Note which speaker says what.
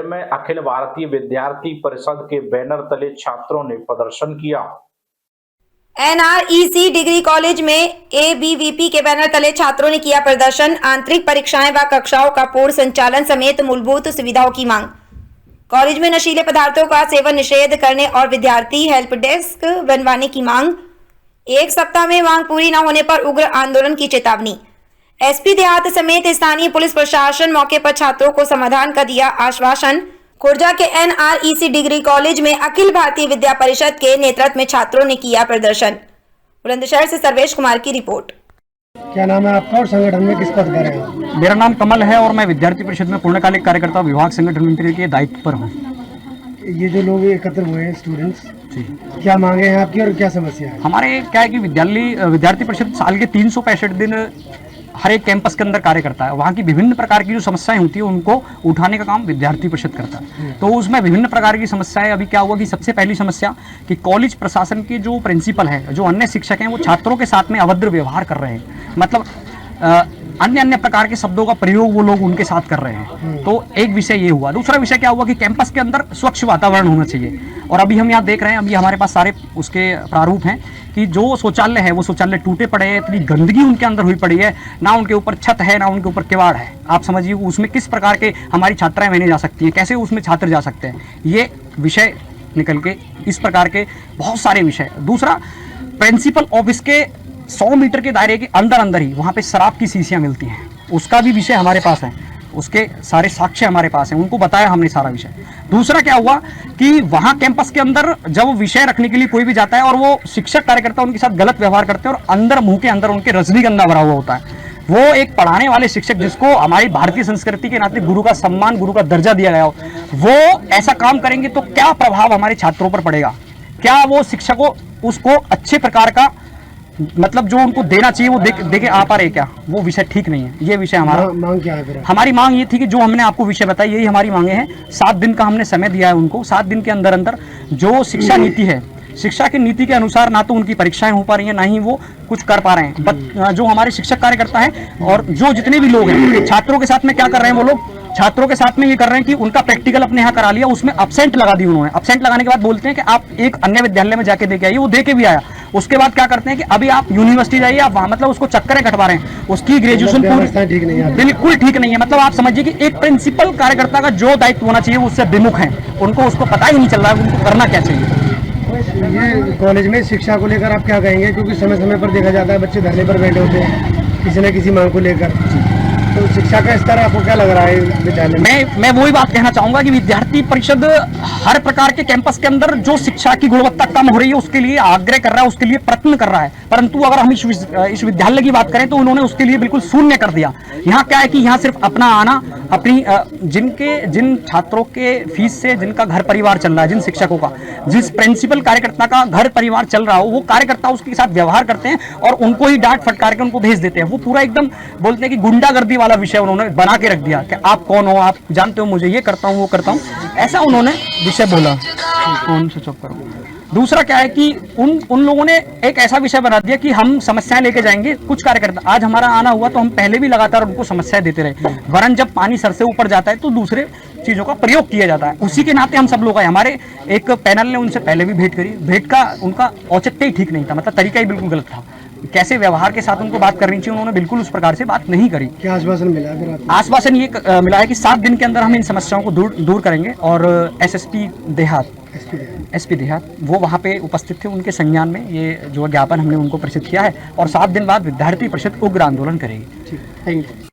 Speaker 1: में अखिल भारतीय विद्यार्थी परिषद के बैनर तले छात्रों ने प्रदर्शन किया।
Speaker 2: NREC डिग्री कॉलेज में ABVP के बैनर तले छात्रों ने किया प्रदर्शन। आंतरिक परीक्षाएं व कक्षाओं का पूर्ण संचालन समेत मूलभूत सुविधाओं की मांग। कॉलेज में नशीले पदार्थों का सेवन निषेध करने और विद्यार्थी हेल्प डेस्क बनवाने की मांग। एक सप्ताह में मांग पूरी न होने पर उग्र आंदोलन की चेतावनी। SP देहात समेत स्थानीय पुलिस प्रशासन मौके पर छात्रों को समाधान का दिया आश्वासन। खुर्जा के NREC डिग्री कॉलेज में अखिल भारतीय विद्या परिषद के नेतृत्व में छात्रों ने किया प्रदर्शन। बुलंदशहर से सर्वेश कुमार की रिपोर्ट।
Speaker 3: क्या नाम है आपका और संगठन में किस पद पर है?
Speaker 4: मेरा नाम कमल है और मैं विद्यार्थी परिषद में पूर्णकालिक कार्यकर्ता विभाग संगठन मंत्री के दायित्व पर हूँ।
Speaker 3: ये जो लोग एकत्र हुए हैं स्टूडेंट्स, क्या मांगे हैं आपकी और क्या समस्या है?
Speaker 4: हमारे क्या है कि विद्यार्थी परिषद साल के 365 दिन हर एक कैंपस के अंदर कार्य करता है। वहाँ की विभिन्न प्रकार की जो समस्याएं होती है उनको उठाने का काम विद्यार्थी परिषद करता है। तो उसमें विभिन्न प्रकार की समस्याएं, अभी क्या हुआ कि सबसे पहली समस्या कि कॉलेज प्रशासन के जो प्रिंसिपल है, जो अन्य शिक्षक हैं, वो छात्रों के साथ में अभद्र व्यवहार कर रहे हैं। मतलब अन्य प्रकार के शब्दों का प्रयोग वो लोग उनके साथ कर रहे हैं। तो एक विषय ये हुआ। दूसरा विषय क्या हुआ कि कैंपस के अंदर स्वच्छ वातावरण होना चाहिए। और अभी हम यहाँ देख रहे हैं, अभी हमारे पास सारे उसके प्रारूप हैं कि जो शौचालय है वो शौचालय टूटे पड़े हैं, इतनी गंदगी उनके अंदर हुई पड़ी है, ना उनके ऊपर छत है ना उनके ऊपर किवाड़ है। आप समझिए उसमें किस प्रकार के हमारी छात्राएं रहने जा सकती हैं, कैसे उसमें छात्र जा सकते हैं। ये विषय निकल के इस प्रकार के बहुत सारे विषय। दूसरा, प्रिंसिपल ऑफिस के 100 मीटर के दायरे के अंदर ही वहाँ पे शराब की शीशियाँ मिलती हैं, उसका भी विषय हमारे पास है, उसके सारे साक्ष्य हमारे पास हैं, उनको बताया हमने सारा विषय। दूसरा क्या हुआ कि वहाँ कैंपस के अंदर जब विषय रखने के लिए कोई भी जाता है और वो शिक्षक कार्यकर्ता उनके साथ गलत व्यवहार करते हैं और अंदर मुंह के अंदर उनके रजनीगंधा भरा हुआ होता है। वो एक पढ़ाने वाले शिक्षक जिसको हमारी भारतीय संस्कृति के नाते गुरु का सम्मान, गुरु का दर्जा दिया गया हो, वो ऐसा काम करेंगे तो क्या प्रभाव हमारे छात्रों पर पड़ेगा? क्या वो शिक्षकों उसको अच्छे प्रकार का मतलब जो उनको देना चाहिए वो देके आ पा रहे क्या? वो विषय ठीक नहीं है। ये विषय हमारा
Speaker 3: मांग क्या है फिर?
Speaker 4: हमारी मांग ये थी कि जो हमने आपको विषय बताया यही हमारी मांगे हैं। 7 दिन का हमने समय दिया है उनको। 7 दिन के अंदर अंदर जो शिक्षा नीति है, शिक्षा की नीति के अनुसार ना तो उनकी परीक्षाएं हो पा रही हैं, ना ही वो कुछ कर पा रहे हैं। जो हमारे शिक्षक कार्यकर्ता हैं और जो जितने भी लोग हैं, छात्रों के साथ में क्या कर रहे हैं, वो लोग छात्रों के साथ में ये कर रहे हैं कि उनका प्रैक्टिकल अपने यहाँ करा लिया, उसमें एब्सेंट लगा दी उन्होंने। एब्सेंट लगाने के बाद बोलते हैं कि आप एक अन्य विद्यालय में जाके देके आइए। वो देके भी आया। उसके बाद क्या करते हैं कि अभी आप यूनिवर्सिटी जाइए, आप वहाँ मतलब उसको चक्करें कटवा रहे हैं। उसकी ग्रेजुएशन पूरी
Speaker 3: ठीक नहीं है,
Speaker 4: बिल्कुल ठीक नहीं है। मतलब आप समझिए कि एक प्रिंसिपल कार्यकर्ता का जो दायित्व होना चाहिए उससे विमुख है, उनको उसको पता ही नहीं चल रहा है उनको करना क्या चाहिए।
Speaker 3: ये कॉलेज में शिक्षा को लेकर आप क्या कहेंगे? क्योंकि समय समय पर देखा जाता है बच्चे धरने पर बैठे होते हैं किसी न किसी मांग को लेकर, तो शिक्षा का स्तर आपको क्या लग रहा है विद्यालय में?
Speaker 4: मैं वही बात कहना चाहूंगा कि विद्यार्थी परिषद हर प्रकार के कैंपस के अंदर जो शिक्षा की गुणवत्ता कम हो रही है उसके लिए आग्रह कर रहा है, उसके लिए प्रयत्न कर रहा है। परंतु अगर हम इस विद्यालय की बात करें तो उन्होंने उसके लिए बिल्कुल शून्य कर दिया। यहाँ क्या है कि यहाँ सिर्फ अपना आना, अपनी जिन छात्रों के फीस से जिनका घर परिवार चल रहा है, जिन शिक्षकों का, जिस प्रिंसिपल कार्यकर्ता का घर परिवार चल रहा हो, वो कार्यकर्ता उसके साथ व्यवहार करते हैं और उनको ही डांट फटकार के उनको भेज देते हैं। वो पूरा एकदम बोलते हैं कि गुंडागर्दी वाला विषय उन्होंने बना के रख दिया कि आप कौन हो, आप जानते हो मुझे ये करता हूँ वो करता हूँ, ऐसा उन्होंने विषय बोला। फोन स्विच ऑफ करो। दूसरा क्या है कि उन लोगों ने एक ऐसा विषय बना दिया कि हम समस्याएं लेके जाएंगे। कुछ कार्यकर्ता, आज हमारा आना हुआ तो हम पहले भी लगातार उनको समस्याएं देते रहे, वरन जब पानी सर से ऊपर जाता है तो दूसरे चीजों का प्रयोग किया जाता है। उसी के नाते हम सब लोग आए। हमारे एक पैनल ने उनसे पहले भी भेंट करी। भेंट का उनका औचित्य ही ठीक नहीं था, मतलब तरीका ही बिल्कुल गलत था। कैसे व्यवहार के साथ उनको बात करनी चाहिए, उन्होंने बिल्कुल उस प्रकार से बात नहीं करी।
Speaker 3: क्या आश्वासन मिला फिर आपको?
Speaker 4: आश्वासन ये मिला है कि 7 दिन के अंदर हम इन समस्याओं को दूर करेंगे। और SP देहात वो वहाँ पे उपस्थित थे, उनके संज्ञान में ये जो ज्ञापन हमने उनको प्रेषित किया है। और 7 दिन बाद विद्यार्थी परिषद उग्र आंदोलन करेगी।
Speaker 3: ठीक, थैंक यू।